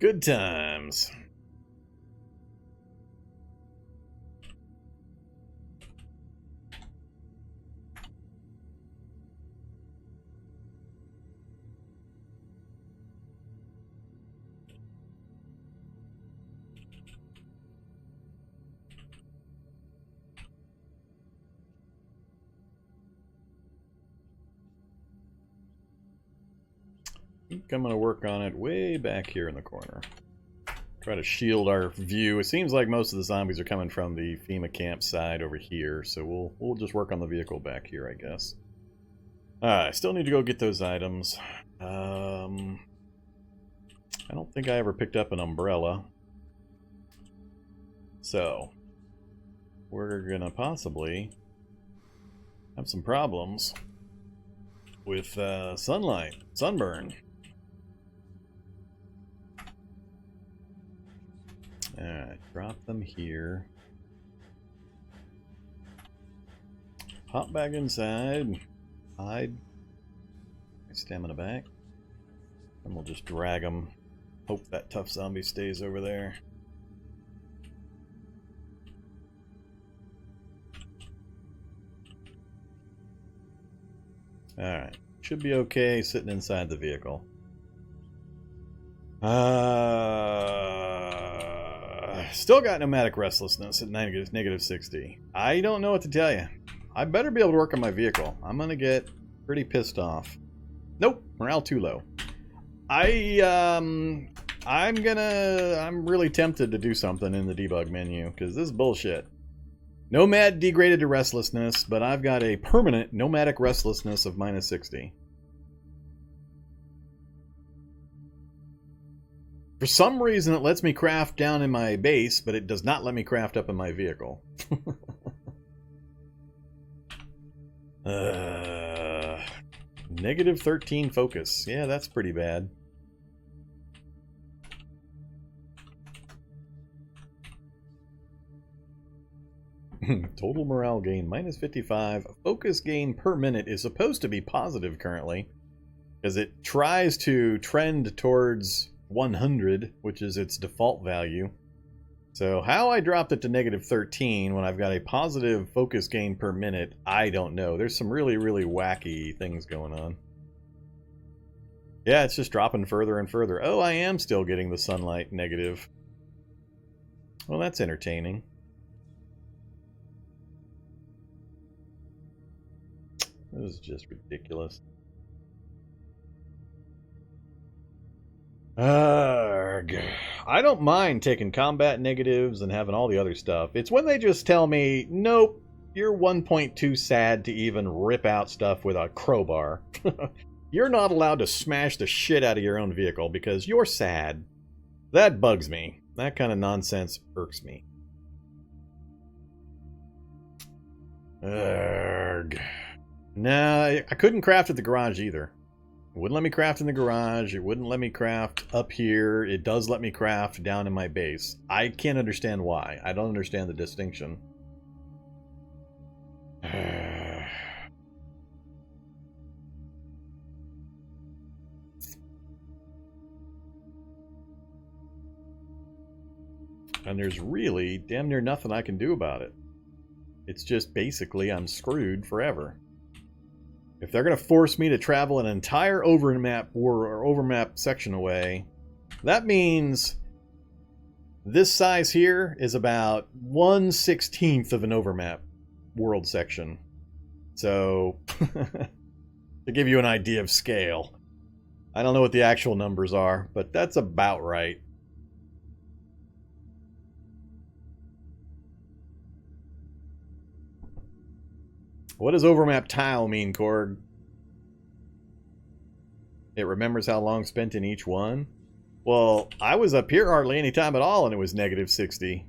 Good times. I think I'm going to work on it way back here in the corner. Try to shield our view. It seems like most of the zombies are coming from the FEMA campsite over here, so we'll just work on the vehicle back here, I guess. I still need to go get those items. I don't think I ever picked up an umbrella. So, we're gonna possibly have some problems with sunlight, sunburn. Alright, drop them here. Hop back inside. Hide. My stamina back. And we'll just drag them. Hope that tough zombie stays over there. Alright. Should be okay sitting inside the vehicle. Still got nomadic restlessness at negative 60. I don't know what to tell you. I better be able to work on my vehicle. I'm gonna get pretty pissed off. Nope, morale too low. I'm really tempted to do something in the debug menu because this is bullshit. Nomad degraded to restlessness, but I've got a permanent nomadic restlessness of minus 60. For some reason, it lets me craft down in my base, but it does not let me craft up in my vehicle. Negative 13 focus. Yeah, that's pretty bad. Total morale gain, minus 55. Focus gain per minute is supposed to be positive currently, because it tries to trend towards 100, which is its default value. So how I dropped it to negative 13 when I've got a positive focus gain per minute, I don't know. There's some really, really wacky things going on. Yeah, it's just dropping further and further. Oh, I am still getting the sunlight negative. Well, that's entertaining. This is just ridiculous. Arrgh. I don't mind taking combat negatives and having all the other stuff. It's when they just tell me, nope, you're 1.2 sad to even rip out stuff with a crowbar. You're not allowed to smash the shit out of your own vehicle because you're sad. That bugs me. That kind of nonsense irks me. Arrgh. Nah, I couldn't craft at the garage either. It wouldn't let me craft in the garage. It wouldn't let me craft up here. It does let me craft down in my base. I can't understand why. I don't understand the distinction. And there's really damn near nothing I can do about it. It's just basically I'm screwed forever. If they're going to force me to travel an entire overmap section away, that means this size here is about 1/16 of an overmap world section. So, to give you an idea of scale, I don't know what the actual numbers are, but that's about right. What does overmap tile mean, Korg? It remembers how long spent in each one? Well, I was up here hardly any time at all and it was negative 60.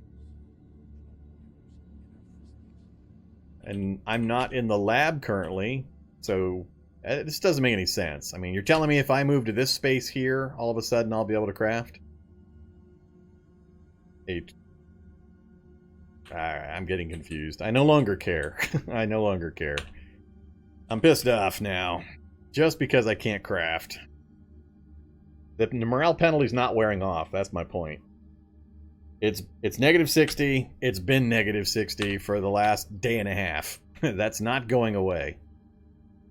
And I'm not in the lab currently, so this doesn't make any sense. I mean, you're telling me if I move to this space here, all of a sudden I'll be able to craft? 8. I'm getting confused. I no longer care. I no longer care. I'm pissed off now. Just because I can't craft. The morale penalty's not wearing off. That's my point. It's negative 60. It's been negative 60 for the last day and a half. That's not going away.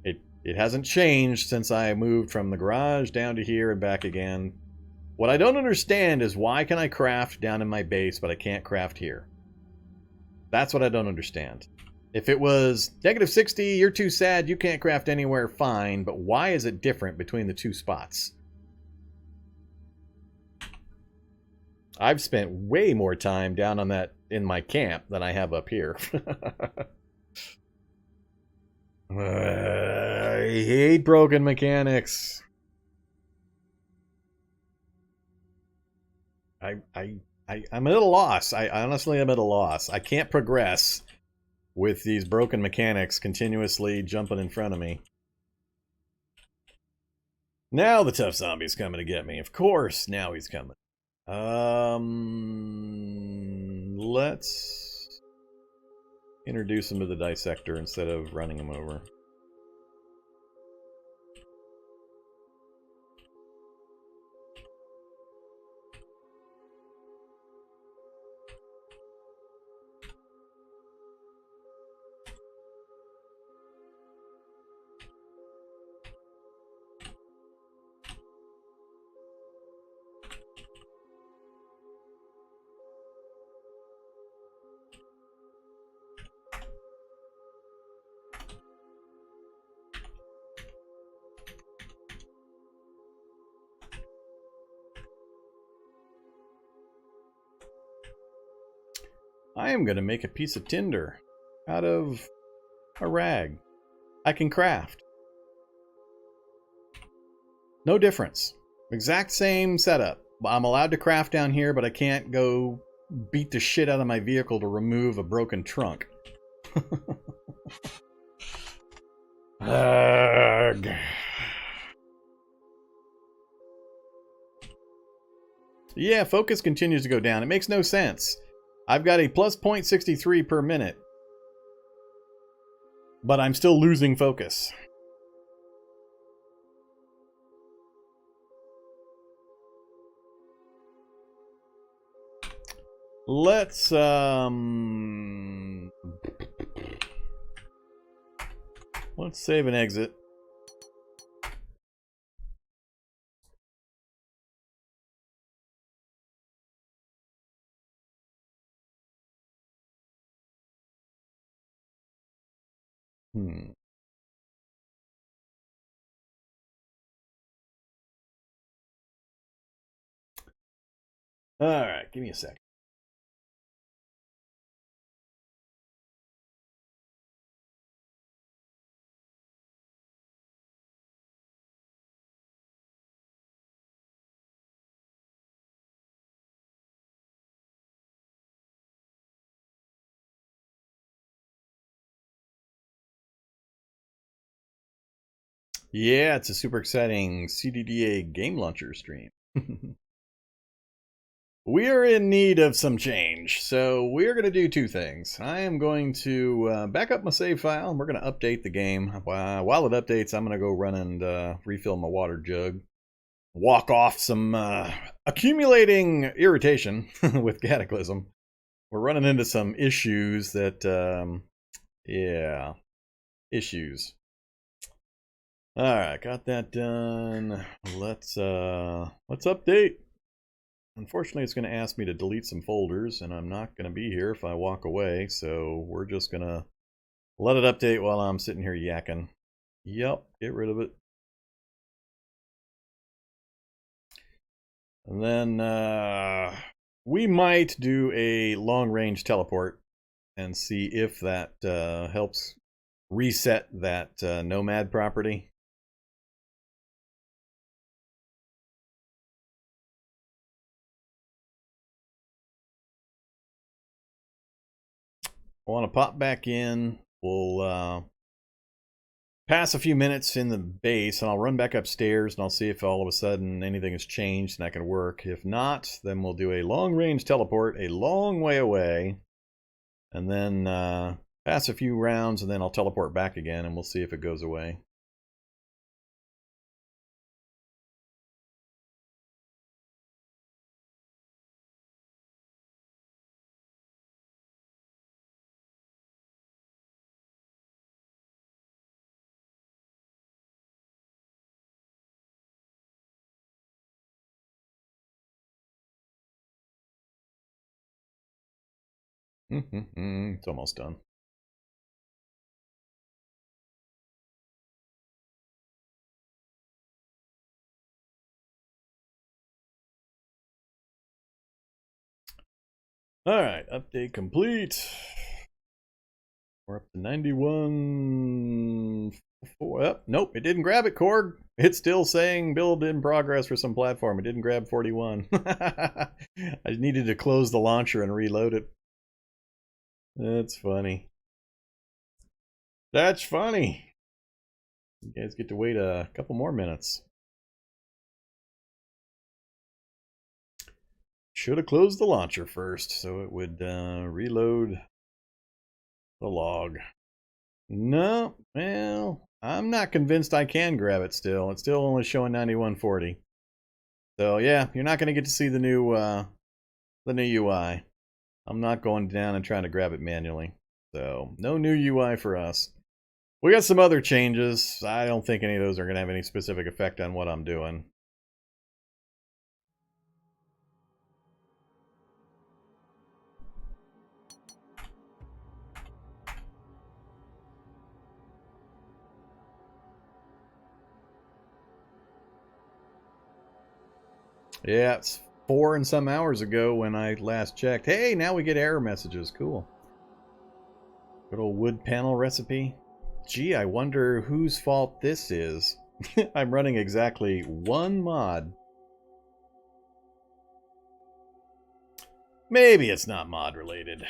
It hasn't changed since I moved from the garage down to here and back again. What I don't understand is why can I craft down in my base, but I can't craft here? That's what I don't understand. If it was negative 60, you're too sad, you can't craft anywhere, fine, but why is it different between the two spots? I've spent way more time down on that in my camp than I have up here. I hate broken mechanics. I'm at a loss. I honestly am at a loss. I can't progress with these broken mechanics continuously jumping in front of me. Now the tough zombie's coming to get me. Of course, now he's coming. Let's introduce him to the dissector instead of running him over. I am going to make a piece of tinder out of a rag. I can craft. No difference. Exact same setup. I'm allowed to craft down here, but I can't go beat the shit out of my vehicle to remove a broken trunk. Ugh. Yeah, focus continues to go down. It makes no sense. I've got a plus 0.63 per minute, but I'm still losing focus. Let's save and exit. All right, give me a second. Yeah, it's a super exciting CDDA game launcher stream. We are in need of some change, so we're going to do two things. I am going to back up my save file, and we're going to update the game. While it updates, I'm going to go run and refill my water jug. Walk off some accumulating irritation with Cataclysm. We're running into some issues that, yeah, issues. Alright, got that done. Let's update. Unfortunately, it's going to ask me to delete some folders, and I'm not going to be here if I walk away, so we're just going to let it update while I'm sitting here yakking. Yep, get rid of it. And then we might do a long-range teleport and see if that helps reset that nomad property. I want to pop back in. We'll pass a few minutes in the base, and I'll run back upstairs, and I'll see if all of a sudden anything has changed and that can work. If not, then we'll do a long-range teleport a long way away, and then pass a few rounds, and then I'll teleport back again, and we'll see if it goes away. It's almost done. Alright, update complete. We're up to 91. Oh, nope, it didn't grab it, Korg. It's still saying build in progress for some platform. It didn't grab 41. I needed to close the launcher and reload it. That's funny. That's funny. You guys get to wait a couple more minutes. Should have closed the launcher first so it would reload the log. No, well, I'm not convinced I can grab it still. It's still only showing 9140. So yeah, you're not going to get to see the new UI. I'm not going down and trying to grab it manually. So no new UI for us. We got some other changes. I don't think any of those are going to have any specific effect on what I'm doing. Yeah, it's 4 and some hours ago when I last checked. Hey, now we get error messages. Cool. Good old wood panel recipe. Gee, I wonder whose fault this is. I'm running exactly one mod. Maybe it's not mod related.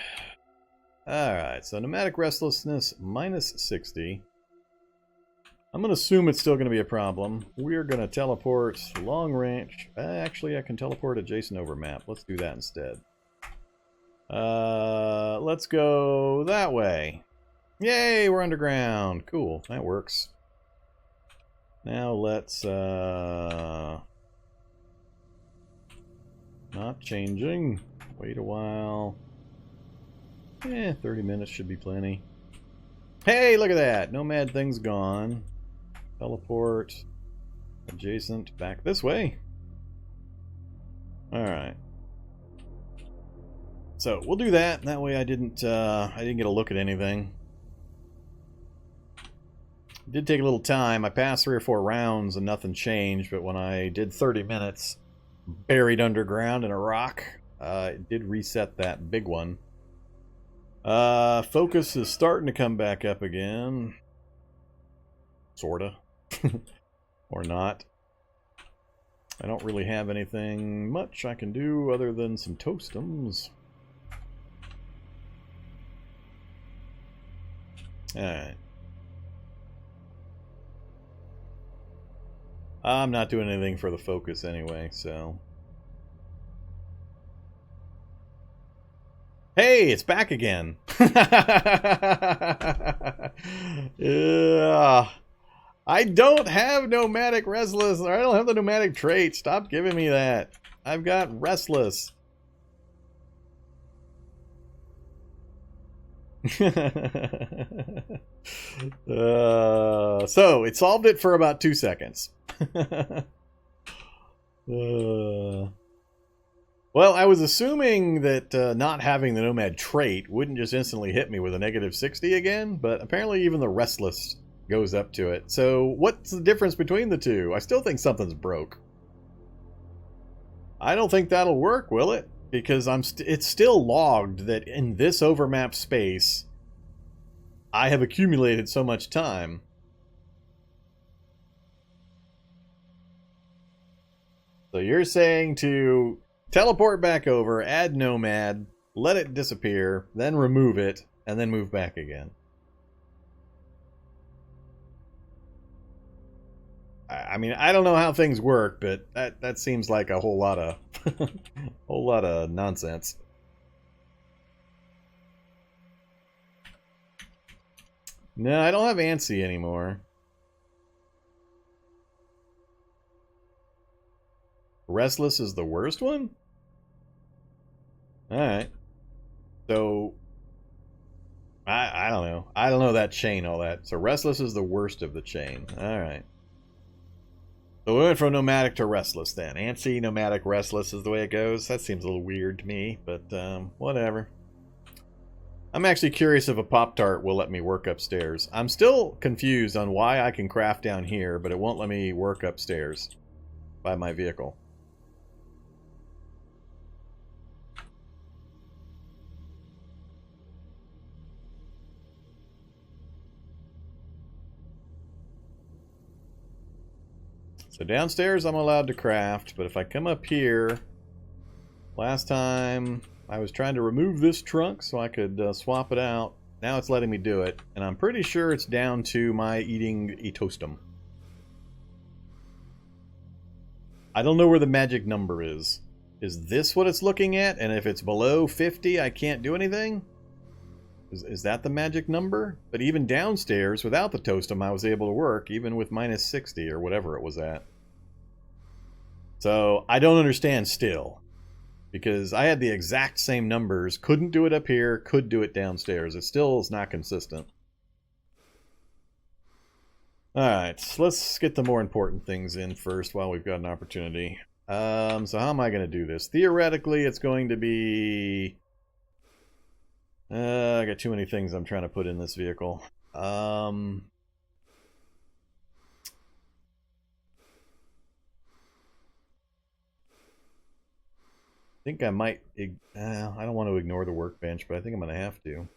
Alright, so nomadic restlessness minus 60. I'm going to assume it's still going to be a problem. We're going to teleport long range. Actually, I can teleport adjacent over map. Let's do that instead. Let's go that way. Yay, we're underground. Cool, that works. Now let's, not changing. Wait a while. 30 minutes should be plenty. Hey, look at that. Nomad thing's gone. Teleport adjacent back this way. Alright. So we'll do that. That way I didn't get a look at anything. It did take a little time. I passed 3 or 4 rounds and nothing changed, but when I did 30 minutes buried underground in a rock, it did reset that big one. Focus is starting to come back up again. Sorta. Or not. I don't really have anything much I can do other than some toastums. Alright. I'm not doing anything for the focus anyway, so... Hey, it's back again! Yeah. I don't have nomadic restless, or I don't have the nomadic trait. Stop giving me that. I've got restless. So it solved it for about 2 seconds. Well, I was assuming that not having the nomad trait wouldn't just instantly hit me with a negative 60 again, but apparently even the restless goes up to it. So what's the difference between the two? I still think something's broke. I don't think that'll work, will it? Because it's still logged that in this overmap space I have accumulated so much time. So you're saying to teleport back over, add nomad, let it disappear, then remove it, and then move back again. I mean, I don't know how things work, but that seems like a whole lot of whole lot of nonsense. No, I don't have ANSI anymore. Restless is the worst one? Alright. So I don't know. I don't know that chain, all that. So Restless is the worst of the chain. Alright. So we went from nomadic to restless then. ANSI, nomadic, restless is the way it goes. That seems a little weird to me, but whatever. I'm actually curious if a Pop-Tart will let me work upstairs. I'm still confused on why I can craft down here, but it won't let me work upstairs by my vehicle. So downstairs I'm allowed to craft, but if I come up here, last time I was trying to remove this trunk so I could swap it out. Now it's letting me do it, and I'm pretty sure it's down to my eating a toastum. I don't know where the magic number is. Is this what it's looking at? And if it's below 50, I can't do anything? Is that the magic number? But even downstairs, without the toastum, I was able to work, even with minus 60 or whatever it was at. So, I don't understand still. Because I had the exact same numbers, couldn't do it up here, could do it downstairs. It still is not consistent. Alright, let's get the more important things in first while we've got an opportunity. So how am I going to do this? Theoretically, it's going to be... I got too many things I'm trying to put in this vehicle. I think I might... I don't want to ignore the workbench, but I think I'm going to have to.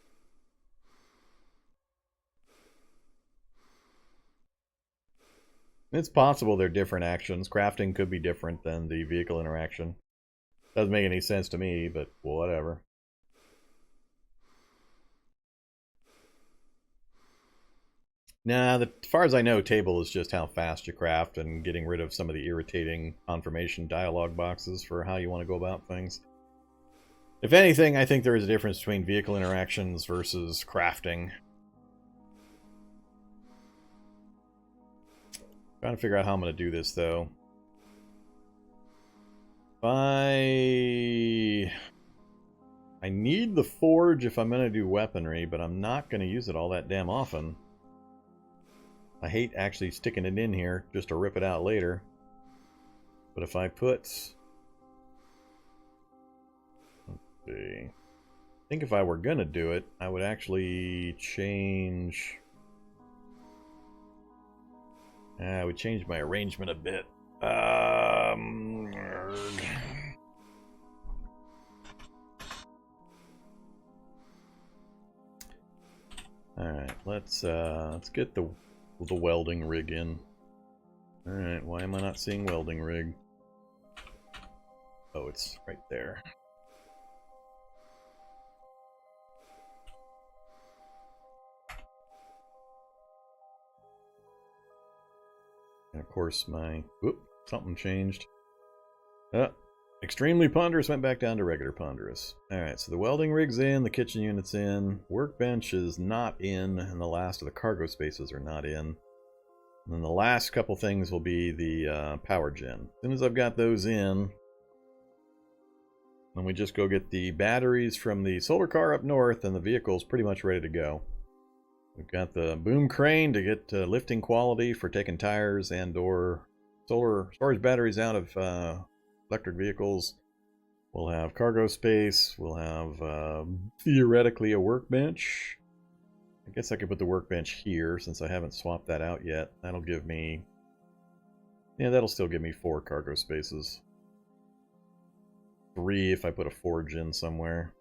It's possible they're different actions. Crafting could be different than the vehicle interaction. Doesn't make any sense to me, but whatever. Nah, as far as I know, table is just how fast you craft and getting rid of some of the irritating confirmation dialogue boxes for how you want to go about things. If anything, I think there is a difference between vehicle interactions versus crafting. Trying to figure out how I'm going to do this, though. I need the forge if I'm going to do weaponry, but I'm not going to use it all that damn often. I hate actually sticking it in here just to rip it out later. But if I put... Let's see. I think if I were going to do it, I would actually change... I would change my arrangement a bit. Alright, let's get the welding rig in. Alright, why am I not seeing welding rig? Oh, it's right there. And of course my... Whoop, something changed. Extremely ponderous went back down to regular ponderous. Alright, so the welding rig's in, the kitchen unit's in, workbench is not in, and the last of the cargo spaces are not in. And then the last couple things will be the power gen. As soon as I've got those in, then we just go get the batteries from the solar car up north, and the vehicle's pretty much ready to go. We've got the boom crane to get lifting quality for taking tires and or solar storage batteries out of electric vehicles. We'll have cargo space. We'll have theoretically a workbench. I guess I could put the workbench here since I haven't swapped that out yet. That'll give me... Yeah, that'll still give me 4 cargo spaces. 3 if I put a forge in somewhere.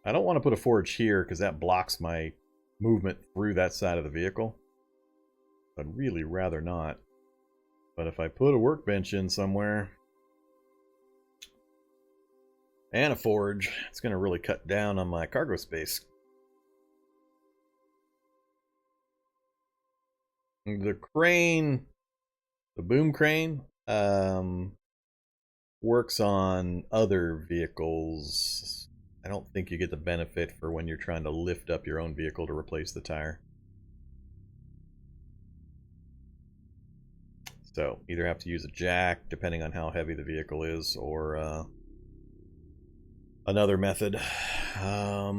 I don't want to put a forge here because that blocks my movement through that side of the vehicle. I'd really rather not. But if I put a workbench in somewhere and a forge, it's going to really cut down on my cargo space. The crane, the boom crane, works on other vehicles. I don't think you get the benefit for when you're trying to lift up your own vehicle to replace the tire. So, either have to use a jack, depending on how heavy the vehicle is, or another method. How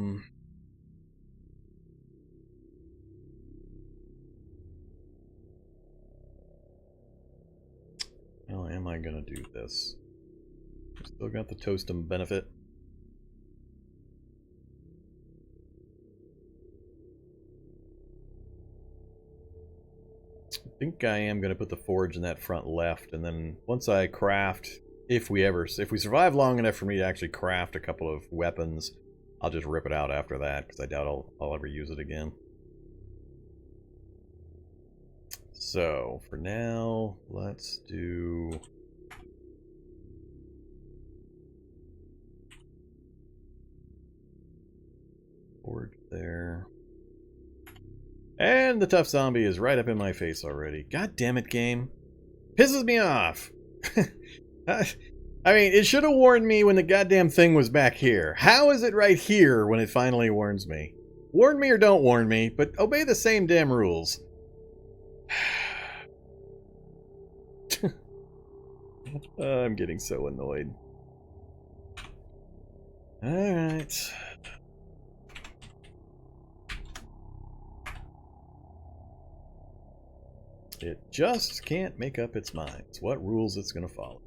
am I going to do this? Still got the toastum benefit. think I am going to put the forge in that front left, and then once I craft, if we survive long enough for me to actually craft a couple of weapons, I'll just rip it out after that, because I doubt I'll ever use it again. So, for now, let's do... forge there. And the tough zombie is right up in my face already. God damn it, game. Pisses me off. I mean, it should have warned me when the goddamn thing was back here. How is it right here when it finally warns me? Warn me or don't warn me, but obey the same damn rules. I'm getting so annoyed. Alright. It just can't make up its mind what rules it's going to follow.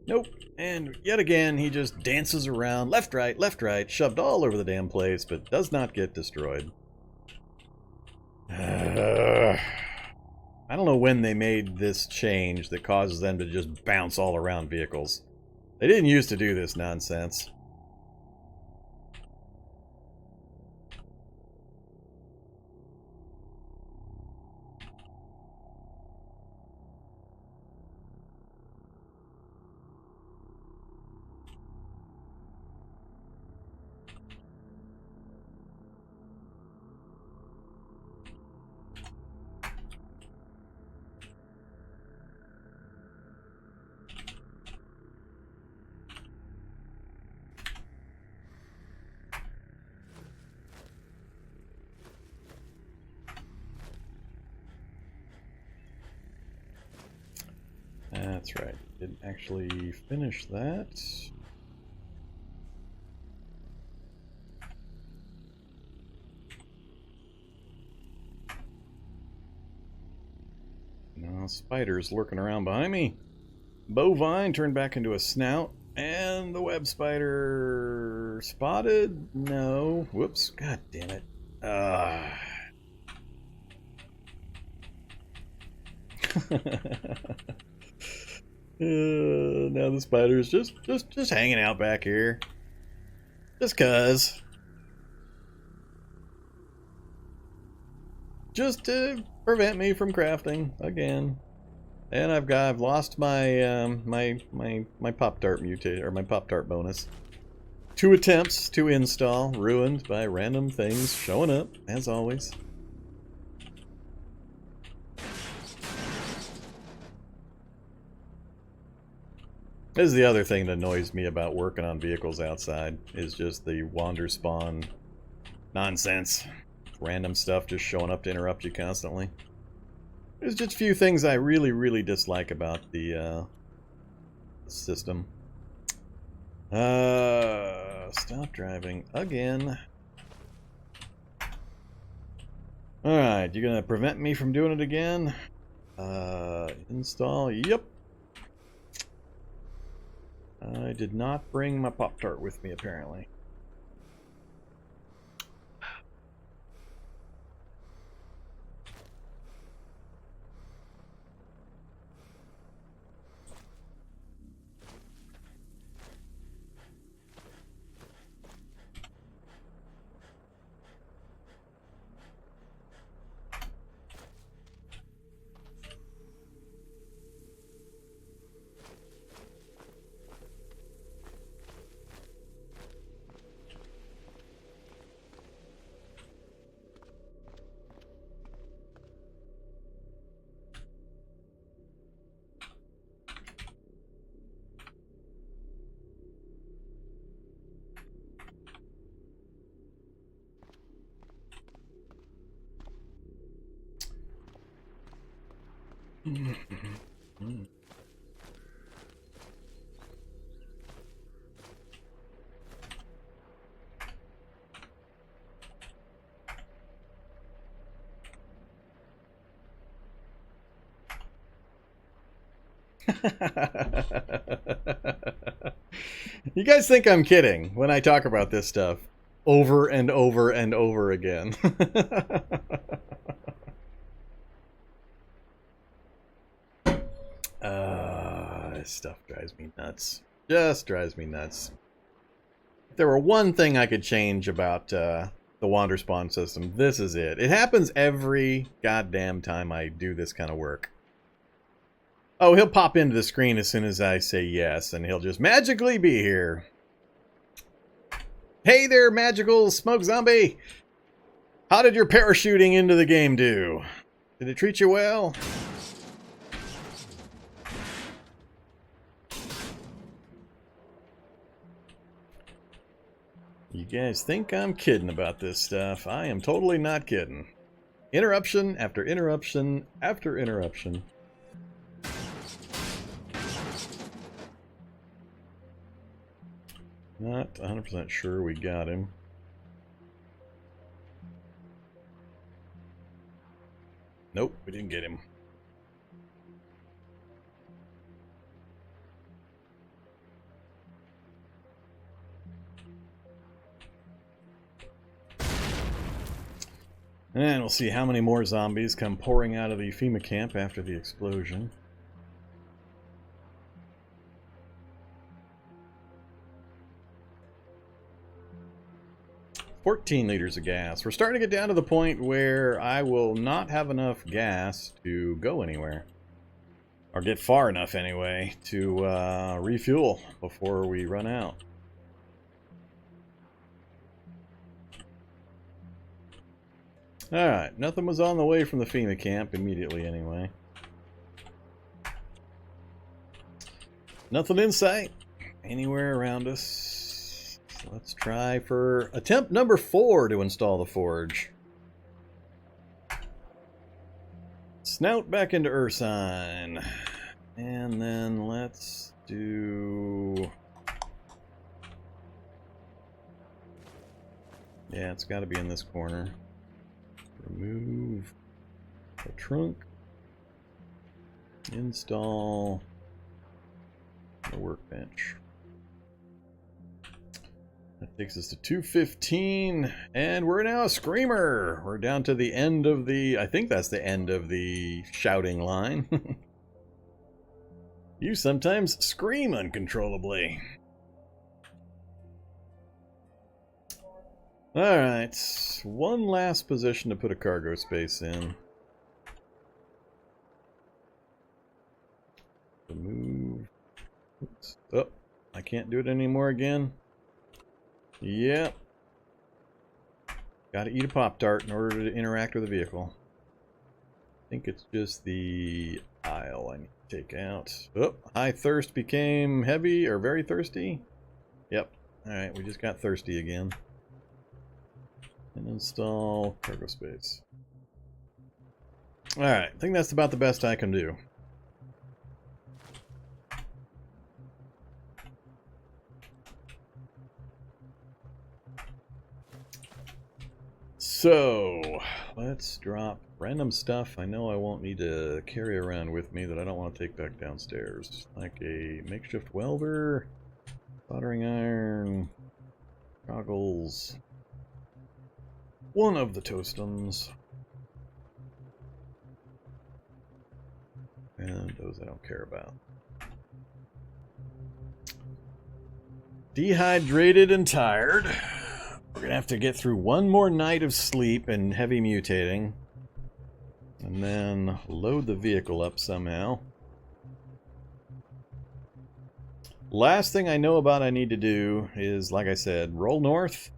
Nope. And yet again, he just dances around, left, right, shoved all over the damn place, but does not get destroyed. I don't know when they made this change that causes them to just bounce all around vehicles. They didn't used to do this nonsense. That's right. Didn't actually finish that. No, spiders lurking around behind me. Bovine turned back into a snout. And the web spider spotted? No. Whoops. God damn it. Now the spider's just hanging out back here. Just cuz. Just to prevent me from crafting again. And I've lost my my Pop-Tart mutate, or my Pop-Tart bonus. 2 attempts to install ruined by random things showing up as always. This is the other thing that annoys me about working on vehicles outside, is just the Wanderspawn nonsense. Random stuff just showing up to interrupt you constantly. There's just a few things I really dislike about the system. Stop driving again. Alright, you're gonna prevent me from doing it again? Install, yep. I did not bring my Pop-Tart with me, apparently. You guys think I'm kidding when I talk about this stuff over and over and over again. This stuff drives me nuts. Just drives me nuts. If there were one thing I could change about the Wanderspawn system, this is it. It happens every goddamn time I do this kind of work. Oh, he'll pop into the screen as soon as I say yes, and he'll just magically be here. Hey there, magical smoke zombie! How did your parachuting into the game do? Did it treat you well? You guys think I'm kidding about this stuff. I am totally not kidding. Interruption after interruption after interruption. Not 100% sure we got him. Nope, we didn't get him. And we'll see how many more zombies come pouring out of the FEMA camp after the explosion. 14 liters of gas. We're starting to get down to the point where I will not have enough gas to go anywhere. Or get far enough anyway to refuel before we run out. Alright, nothing was on the way from the FEMA camp immediately anyway. Nothing in sight anywhere around us. Let's try for attempt number 4 to install the forge. Snout back into Ursine. And then let's do... Yeah, it's got to be in this corner. Remove the trunk. Install the workbench. That takes us to 215, and we're now a screamer. We're down to the end of the, I think that's the end of the shouting line. You sometimes scream uncontrollably. Alright, one last position to put a cargo space in. Remove. Oops. Oh, I can't do it anymore again. Yep. Gotta eat a Pop-Tart in order to interact with the vehicle. I think it's just the aisle I need to take out. Oh, high thirst became heavy or very thirsty. Yep. Alright, we just got thirsty again. And install cargo space. Alright, I think that's about the best I can do. So, let's drop random stuff I know I won't need to carry around with me that I don't want to take back downstairs. Like a makeshift welder, soldering iron, goggles, one of the toastums, and those I don't care about. Dehydrated and tired. We're going to have to get through one more night of sleep and heavy mutating. And then load the vehicle up somehow. Last thing I know about I need to do is, like I said, roll north.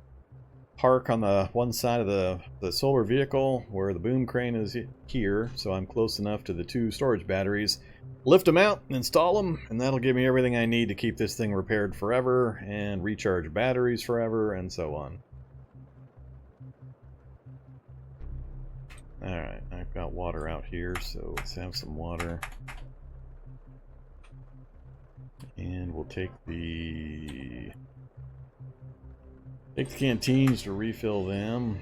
Park on the one side of the solar vehicle where the boom crane is here. So I'm close enough to the 2 storage batteries. Lift them out, install them, and that'll give me everything I need to keep this thing repaired forever and recharge batteries forever and so on. Alright, I've got water out here, so let's have some water. And we'll take the canteens to refill them.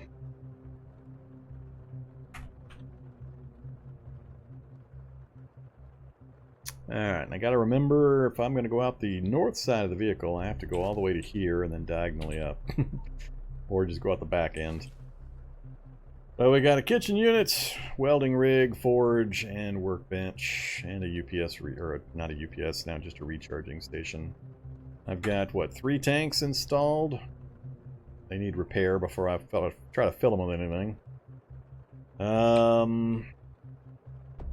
Alright, and I gotta remember, if I'm gonna go out the north side of the vehicle, I have to go all the way to here and then diagonally up. Or just go out the back end. So we got a kitchen unit, welding rig, forge, and workbench, and a UPS, or not a UPS, now just a recharging station. I've got, what, 3 tanks installed? They need repair before I try to fill them with anything.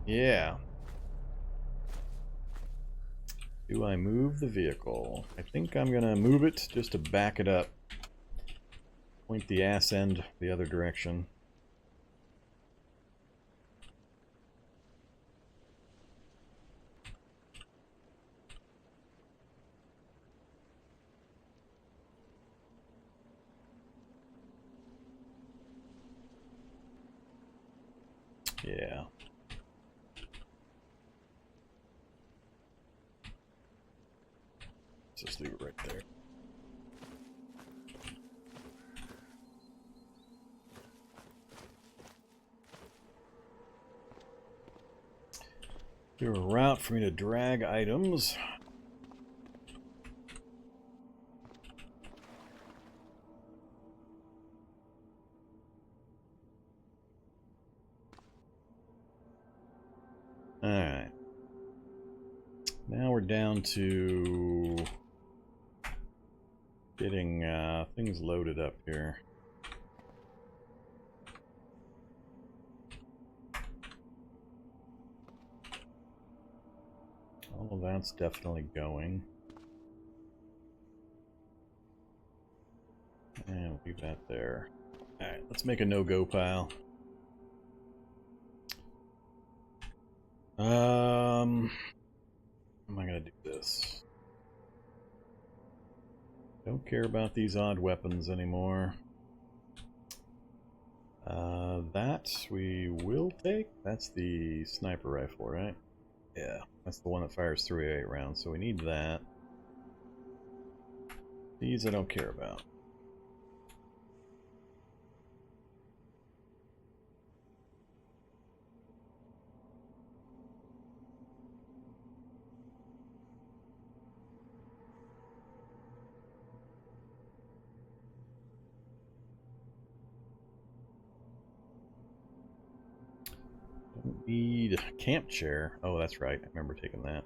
Yeah. Do I move the vehicle? I think I'm gonna move it just to back it up. Point the ass end the other direction. Yeah. Just leave it right there. Do a route for me to drag items. Alright. Now we're down to getting things loaded up here. All of that's definitely going. And we'll leave that there. Alright, let's make a no-go pile. How am I gonna do this? Don't care about these odd weapons anymore. That we will take. That's the sniper rifle, right? Yeah, that's the one that fires 308 rounds, so we need that. These I don't care about. Don't need a camp chair. Oh, that's right. I remember taking that.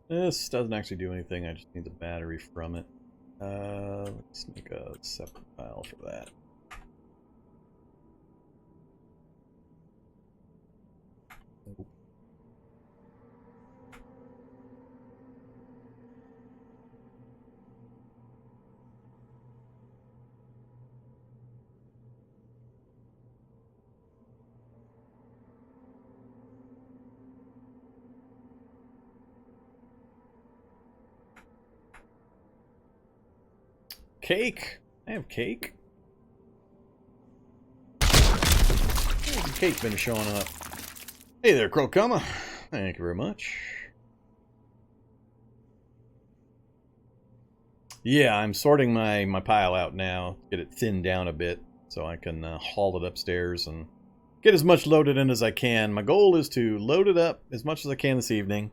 This doesn't actually do anything. I just need the battery from it. Let's make a separate file for that. Cake! I have cake. Where's the cake been showing up? Hey there, Crocoma. Thank you very much. Yeah, I'm sorting my pile out now. Get it thinned down a bit so I can haul it upstairs and get as much loaded in as I can. My goal is to load it up as much as I can this evening.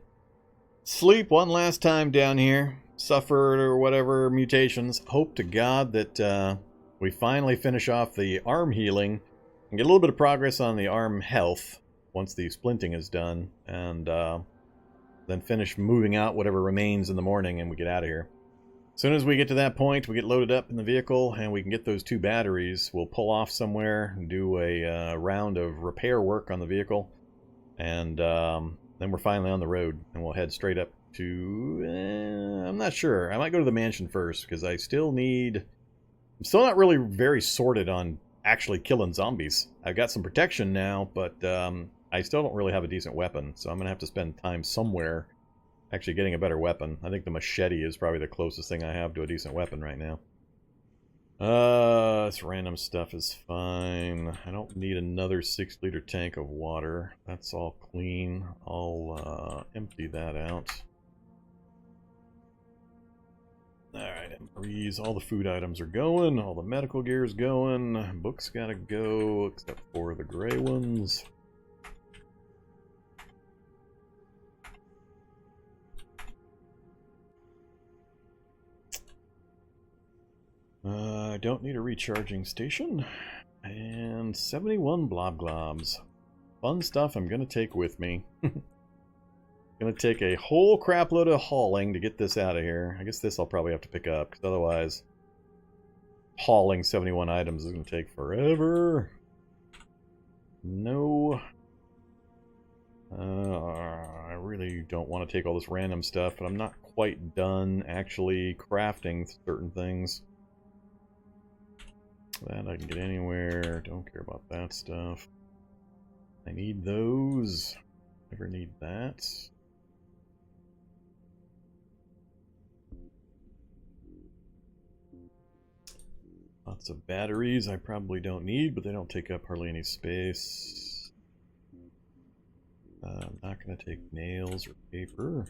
Sleep one last time down here. Suffered or whatever mutations. Hope to God that we finally finish off the arm healing and get a little bit of progress on the arm health once the splinting is done, and then finish moving out whatever remains in the morning and we get out of here. As soon as we get to that point, we get loaded up in the vehicle and we can get those 2 batteries. We'll pull off somewhere and do a round of repair work on the vehicle, and then we're finally on the road and we'll head straight up to, I'm not sure. I might go to the mansion first because I still need, I'm still not really very sorted on actually killing zombies. I've got some protection now, but I still don't really have a decent weapon, so I'm gonna have to spend time somewhere actually getting a better weapon. I think the machete is probably the closest thing I have to a decent weapon right now. This random stuff is fine. I don't need another 6-liter tank of water. That's all clean. I'll empty that out. Alright, MREs, all the food items are going, all the medical gear is going, books gotta go, except for the gray ones. I don't need a recharging station. And 71 blob globs. Fun stuff I'm gonna take with me. Gonna take a whole crap load of hauling to get this out of here. I guess this I'll probably have to pick up, because otherwise hauling 71 items is gonna take forever. No. I really don't want to take all this random stuff, but I'm not quite done actually crafting certain things. That I can get anywhere. Don't care about that stuff. I need those. Never need that. Lots of batteries I probably don't need, but they don't take up hardly any space. I'm not going to take nails or paper.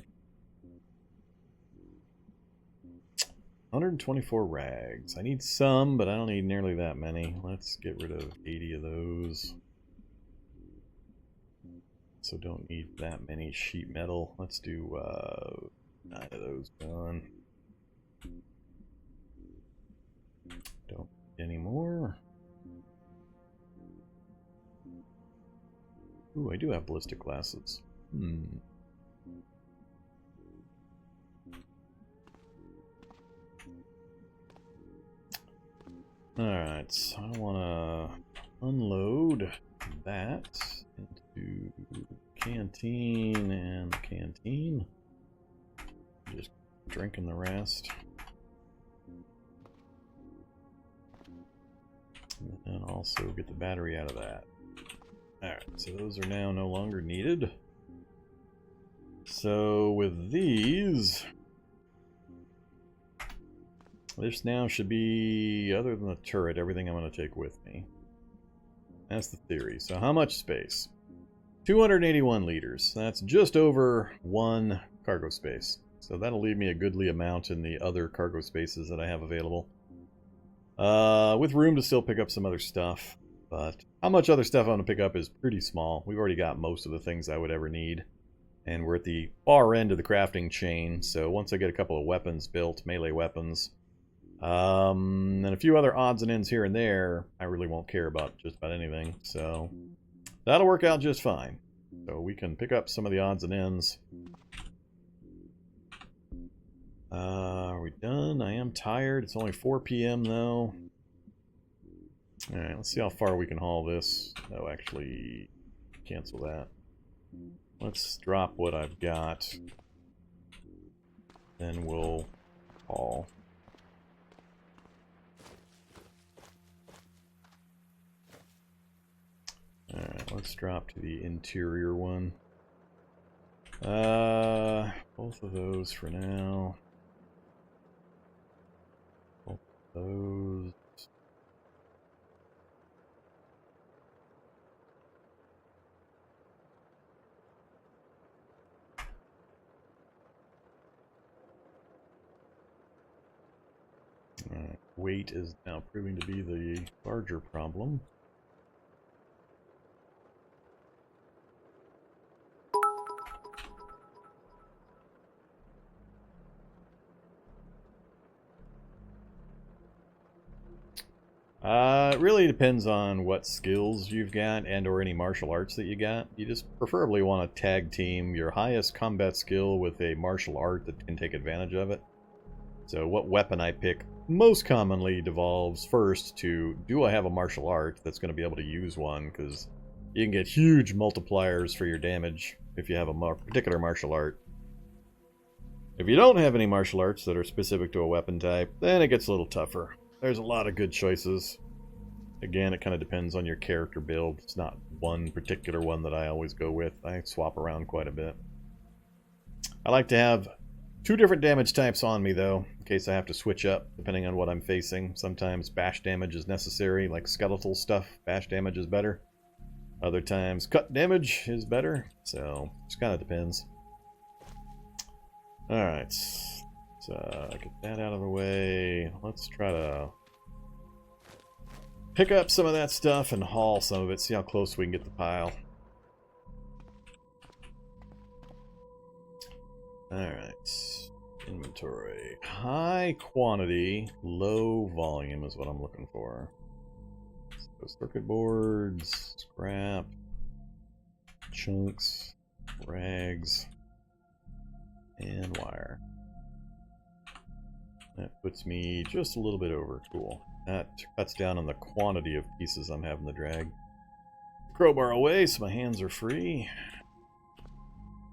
124 rags. I need some, but I don't need nearly that many. Let's get rid of 80 of those. So don't need that many sheet metal. Let's do 9 of those done. Don't need any more. Ooh, I do have ballistic glasses. Alright, so I want to unload that into canteen and canteen. Just drinking the rest. And then also get the battery out of that. Alright, so those are now no longer needed. So with these, this now should be, other than the turret, everything I'm going to take with me. That's the theory. So how much space? 281 liters. That's just over 1 cargo space. So that'll leave me a goodly amount in the other cargo spaces that I have available. With room to still pick up some other stuff. But how much other stuff I'm going to pick up is pretty small. We've already got most of the things I would ever need. And we're at the far end of the crafting chain. So once I get a couple of weapons built, melee weapons, and a few other odds and ends here and there, I really won't care about just about anything. So that'll work out just fine. So we can pick up some of the odds and ends. Are we done? I am tired. It's only 4 p.m. though. Alright, let's see how far we can haul this. Oh, actually, cancel that. Let's drop what I've got. Then we'll haul. Alright, let's drop to the interior one. Both of those for now. Both of those. Weight is now proving to be the larger problem. It really depends on what skills you've got and or any martial arts that you got. You just preferably want to tag team your highest combat skill with a martial art that can take advantage of it. So what weapon I pick most commonly devolves first to, do I have a martial art that's going to be able to use one? Because you can get huge multipliers for your damage if you have a particular martial art. If you don't have any martial arts that are specific to a weapon type, then it gets a little tougher. There's a lot of good choices. Again, it kind of depends on your character build. It's not one particular one that I always go with. I swap around quite a bit. I like to have 2 different damage types on me, though. in case I have to switch up depending on what I'm facing. Sometimes bash damage is necessary, like skeletal stuff. Bash damage is better. Other times cut damage is better. So just kind of depends. Alright. So get that out of the way. Let's try to pick up some of that stuff and haul some of it. See how close we can get the pile. Alright. Inventory. High quantity, low volume is what I'm looking for. So circuit boards, scrap, chunks, rags, and wire. That puts me just a little bit over. Cool. That cuts down on the quantity of pieces I'm having to drag. Crowbar away so my hands are free.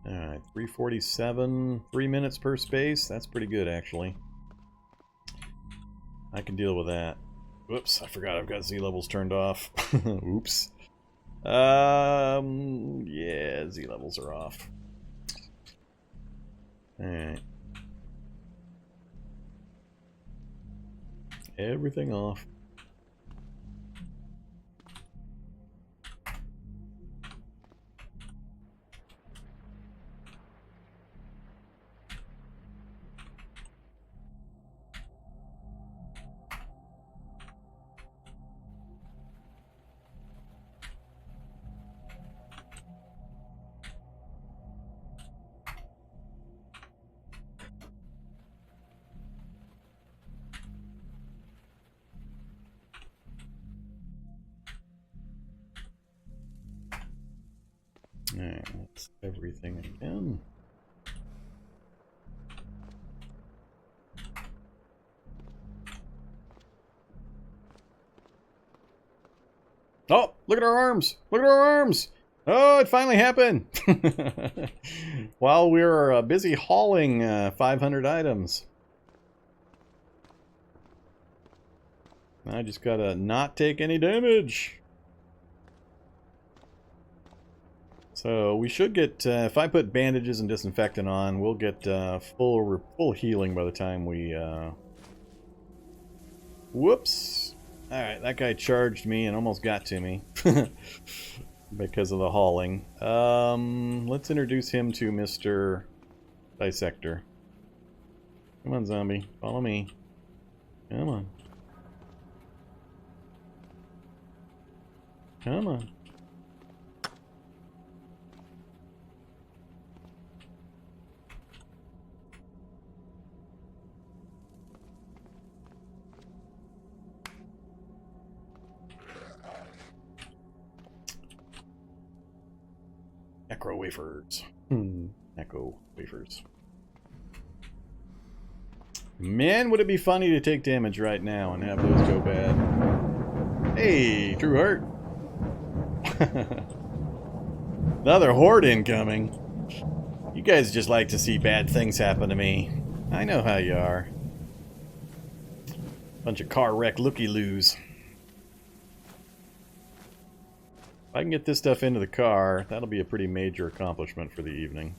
Alright, 347, 3 minutes per space. That's pretty good, actually. I can deal with that. Whoops, I forgot I've got Z levels turned off. Oops. Yeah, Z levels are off. Alright. Everything off. Alright, that's everything again. Oh, look at our arms! Look at our arms! Oh, it finally happened! While we were busy hauling 500 items. I just gotta not take any damage. So we should get, if I put bandages and disinfectant on, we'll get full healing by the time we, whoops. Alright, that guy charged me and almost got to me. Because of the hauling. Let's introduce him to Mr. Dissector. Come on, zombie. Follow me. Come on. Come on. Necro wafers. Necro wafers. Man, would it be funny to take damage right now and have those go bad. Hey, True Heart. Another horde incoming. You guys just like to see bad things happen to me. I know how you are. Bunch of car wreck looky-loos. If I can get this stuff into the car, that'll be a pretty major accomplishment for the evening.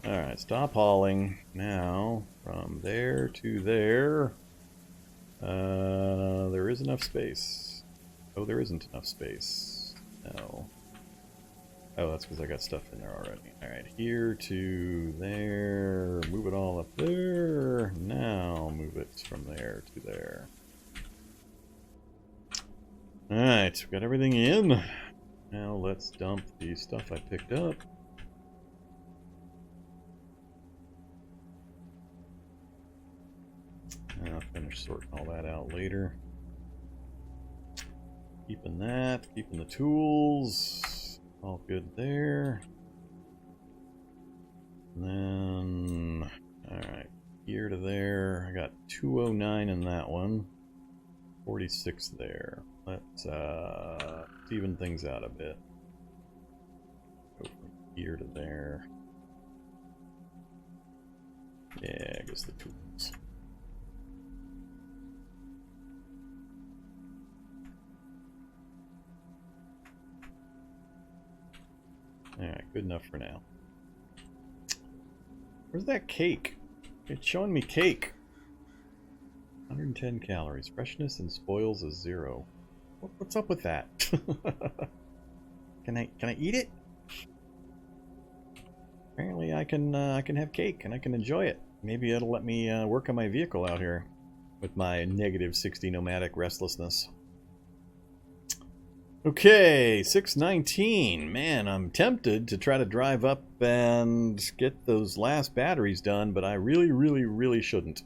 Alright, stop hauling. Now, from there to there, there is enough space. Oh, there isn't enough space. No. Oh, that's because I got stuff in there already. Alright, here to there. Move it all up there. Now move it from there to there. Alright, we've got everything in. Now let's dump the stuff I picked up. I'll finish sorting all that out later. Keeping that, keeping the tools. All good there. And then, alright, here to there. I got 209 in that one. 46 there. Let's even things out a bit. Go from here to there. Yeah, I guess the tools. Alright, good enough for now. Where's that cake? It's showing me cake. 110 calories. Freshness and spoils is 0. What's up with that? Can I eat it? Apparently I can have cake and I can enjoy it. Maybe it'll let me work on my vehicle out here with my negative 60 nomadic restlessness. Okay, 619. Man, I'm tempted to try to drive up and get those last batteries done, but I really shouldn't.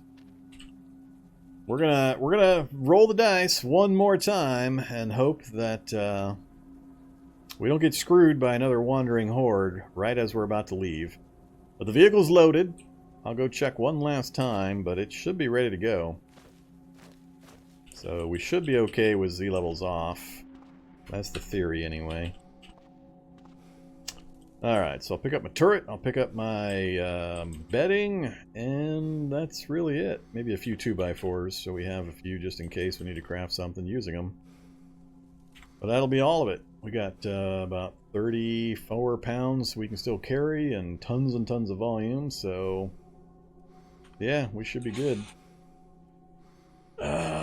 We're gonna roll the dice one more time and hope that we don't get screwed by another wandering horde right as we're about to leave. But the vehicle's loaded. I'll go check one last time, but it should be ready to go. So we should be okay with Z levels off. That's the theory anyway. Alright, so I'll pick up my turret, I'll pick up my bedding, and that's really it. Maybe a few 2x4s, so we have a few just in case we need to craft something using them. But that'll be all of it. We got about 34 pounds we can still carry, and tons of volume, so yeah, we should be good.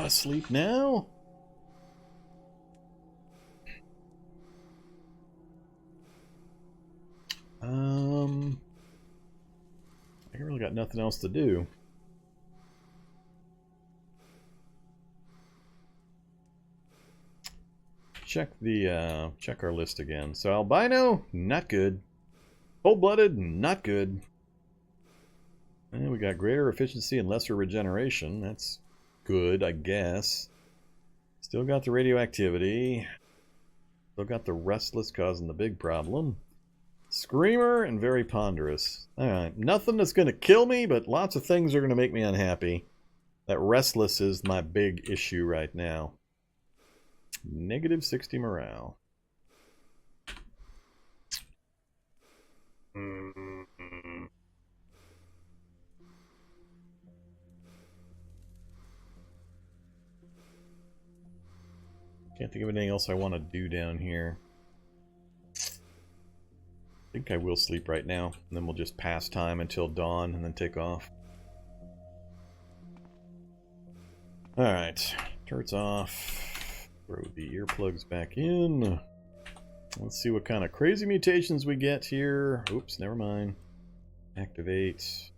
Sleep now? I really got nothing else to do. Check our list again. So albino, not good. Cold-blooded, not good. And we got greater efficiency and lesser regeneration. That's good, I guess. Still got the radioactivity. Still got the restless causing the big problem. Screamer and very ponderous. Alright, nothing that's going to kill me, but lots of things are going to make me unhappy. That restless is my big issue right now. Negative 60 morale. Can't think of anything else I want to do down here. I think I will sleep right now, and then we'll just pass time until dawn and then take off. Alright, turret's off. Throw the earplugs back in. Let's see what kind of crazy mutations we get here. Oops, never mind. Activate.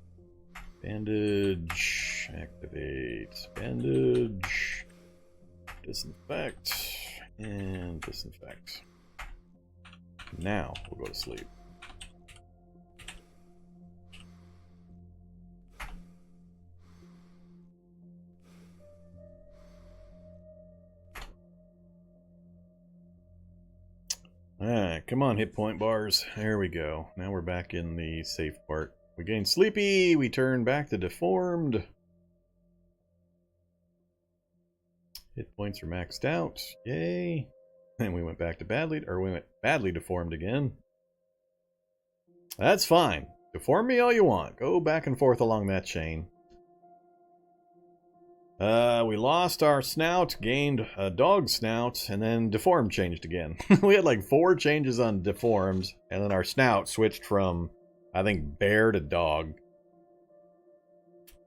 Bandage. Activate. Bandage. Disinfect. And disinfect. Now we'll go to sleep. Alright, come on, hit point bars. There we go. Now we're back in the safe part. We gain sleepy, we turn back to deformed. Hit points are maxed out. Yay. And we went back to we went badly deformed again. That's fine. Deform me all you want. Go back and forth along that chain. We lost our snout, gained a dog snout, and then deformed changed again. We had like 4 changes on deformed, and then our snout switched from, I think, bear to dog.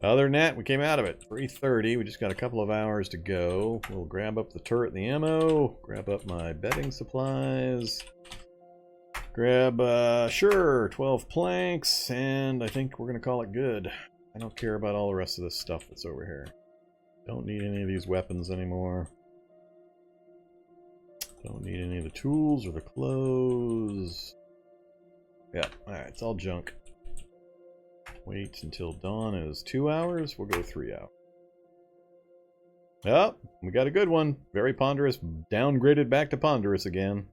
Other than that, we came out of it. 3:30, we just got a couple of hours to go. We'll grab up the turret and the ammo, grab up my bedding supplies, grab, sure, 12 planks, and I think we're going to call it good. I don't care about all the rest of this stuff that's over here. Don't need any of these weapons anymore. Don't need any of the tools or the clothes. Yeah, alright, it's all junk. Wait until dawn is 2 hours. We'll go 3 hours. Oh, we got a good one. Very ponderous, downgraded back to ponderous again.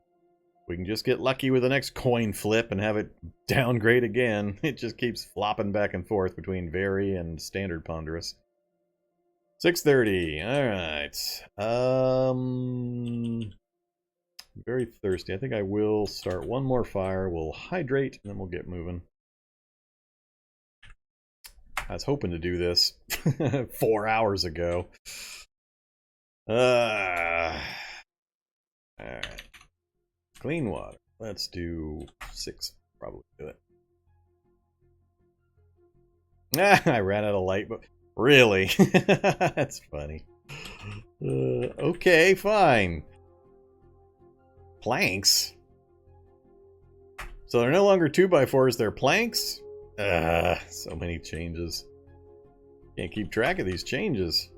We can just get lucky with the next coin flip and have it downgrade again. It just keeps flopping back and forth between very and standard ponderous. 6:30. All right. Very thirsty. I think I will start one more fire. We'll hydrate, and then we'll get moving. I was hoping to do this 4 hours ago. All right. Clean water. Let's do 6. Probably do it. I ran out of light, but really? That's funny. Okay, fine. Planks? So they're no longer 2x4s, they're planks? So many changes. Can't keep track of these changes.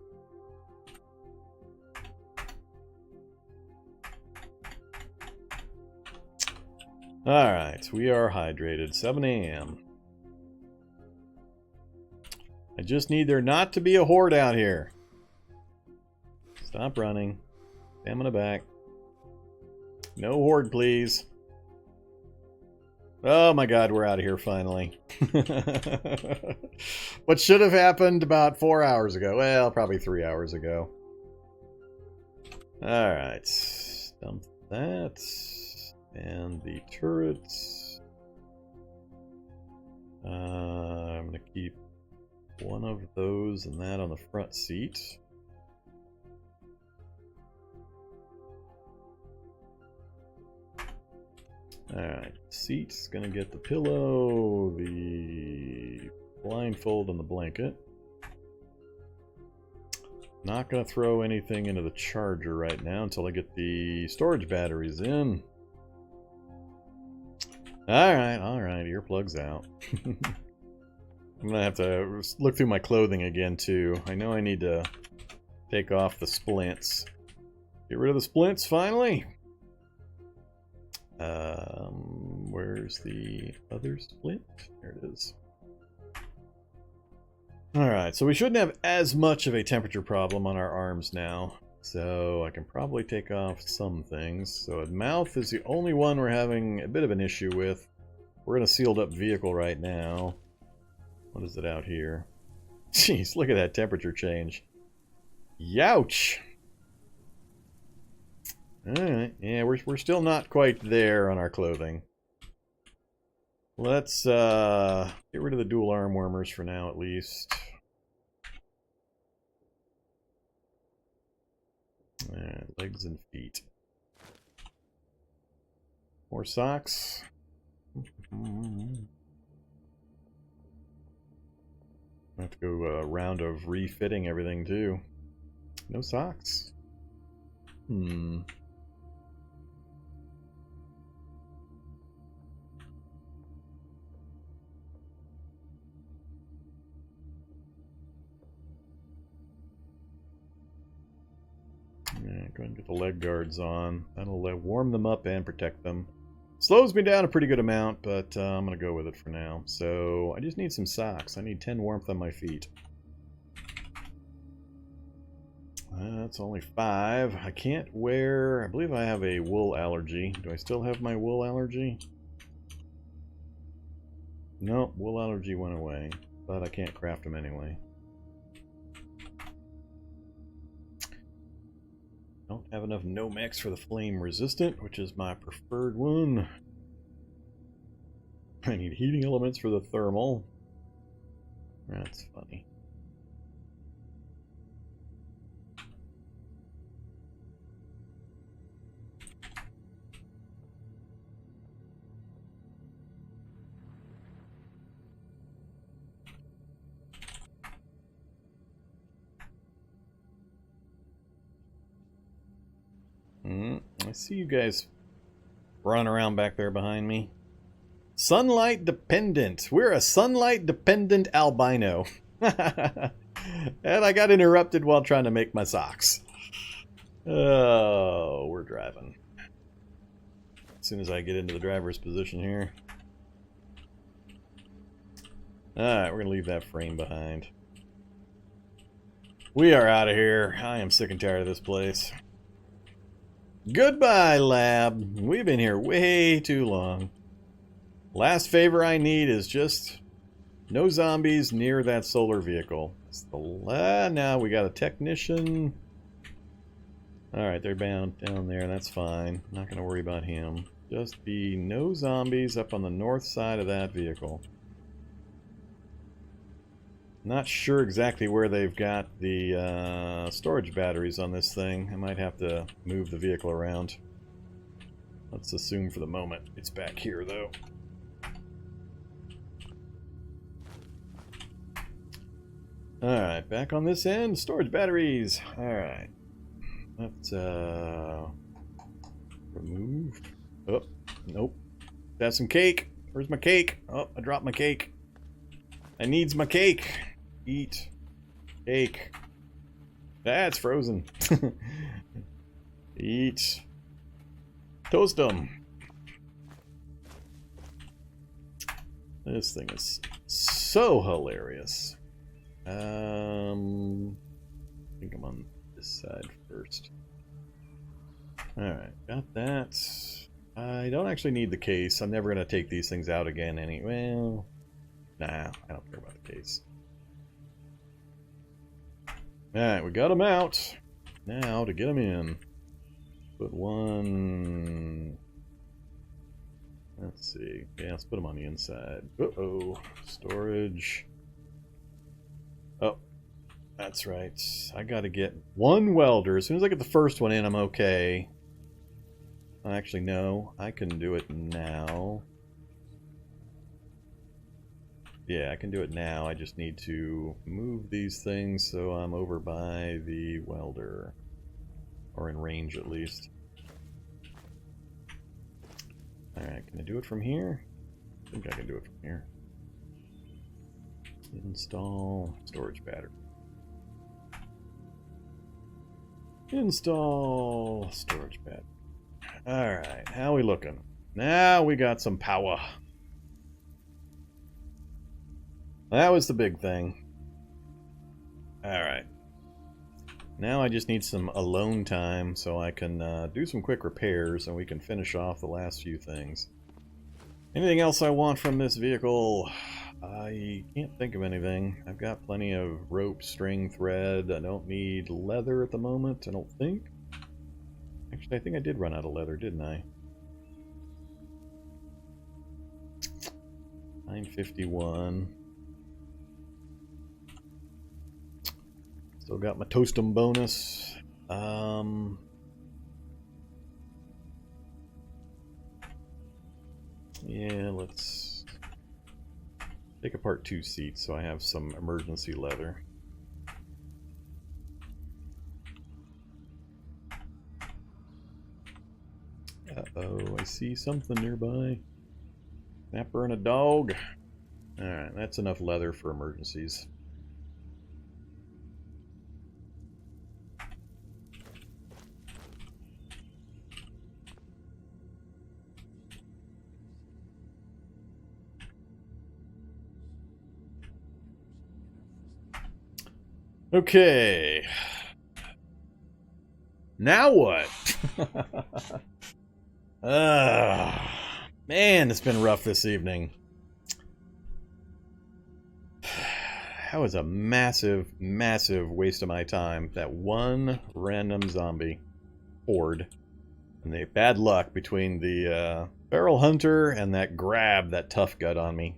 Alright, we are hydrated. 7 a.m. I just need there not to be a horde out here. Stop running. Stamina back. No horde, please. Oh my god, we're out of here finally. What should have happened about 4 hours ago? Well, probably 3 hours ago. Alright. Dump that. And the turrets. I'm going to keep one of those and that on the front seat. Alright, seat's gonna get the pillow, the blindfold, and the blanket. Not gonna throw anything into the charger right now until I get the storage batteries in. Alright, earplugs out. I'm gonna have to look through my clothing again too. I know I need to take off the splints. Get rid of the splints finally. Where's the other splint? There it is. Alright, so we shouldn't have as much of a temperature problem on our arms now. So I can probably take off some things. So mouth is the only one we're having a bit of an issue with. We're in a sealed up vehicle right now. What is it out here? Jeez, look at that temperature change. Youch! Alright, yeah, we're still not quite there on our clothing. Let's get rid of the dual arm warmers for now at least. Alright, legs and feet. More socks. I have to go a round of refitting everything too. No socks. Yeah, go ahead and get the leg guards on. That'll warm them up and protect them. Slows me down a pretty good amount, but I'm going to go with it for now. So I just need some socks. I need 10 warmth on my feet. That's only 5. I can't wear... I believe I have a wool allergy. Do I still have my wool allergy? Nope, wool allergy went away. But I can't craft them anyway. Don't have enough Nomex for the flame resistant, which is my preferred one. I need heating elements for the thermal. That's funny. I see you guys running around back there behind me. Sunlight dependent. We're a sunlight dependent albino. And I got interrupted while trying to make my socks. Oh, we're driving. As soon as I get into the driver's position here. Alright, we're going to leave that frame behind. We are out of here. I am sick and tired of this place. Goodbye, lab. We've been here way too long. Last favor I need is just no zombies near that solar vehicle. Now we got a technician. Alright, they're bound down there. That's fine. Not going to worry about him. Just be no zombies up on the north side of that vehicle. Not sure exactly where they've got the storage batteries on this thing. I might have to move the vehicle around. Let's assume for the moment it's back here, though. Alright, back on this end. Storage batteries. Alright. Let's, remove. Oh, nope. That's some cake. Where's my cake? Oh, I dropped my cake. I needs my cake. Eat. Cake. That's frozen. Eat. Toast them. This thing is so hilarious. I think I'm on this side first. Alright, got that. I don't actually need the case. I'm never going to take these things out again anyway. Well, nah, I don't care about the case. Alright, we got them out. Now, to get them in. Put one... Let's see. Yeah, let's put them on the inside. Uh-oh. Storage. Oh, that's right. I gotta get one welder. As soon as I get the first one in, I'm okay. Actually, no. I can do it now. Yeah, I can do it now. I just need to move these things so I'm over by the welder. Or in range, at least. Alright, can I do it from here? I think I can do it from here. Install storage battery. Install storage battery. Alright, how we looking? Now we got some power. That was the big thing. Alright. Now I just need some alone time so I can do some quick repairs and we can finish off the last few things. Anything else I want from this vehicle? I can't think of anything. I've got plenty of rope, string, thread. I don't need leather at the moment, I don't think. Actually, I think I did run out of leather, didn't I? 951. Still got my toastum bonus. Yeah, let's take apart 2 seats so I have some emergency leather. Uh-oh, I see something nearby. Snapper and a dog. Alright, that's enough leather for emergencies. Okay. Now what? Man, it's been rough this evening. That was a massive, massive waste of my time. That one random zombie horde. And the bad luck between the barrel hunter and that grab that tough gut on me.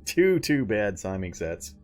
Two bad timing sets.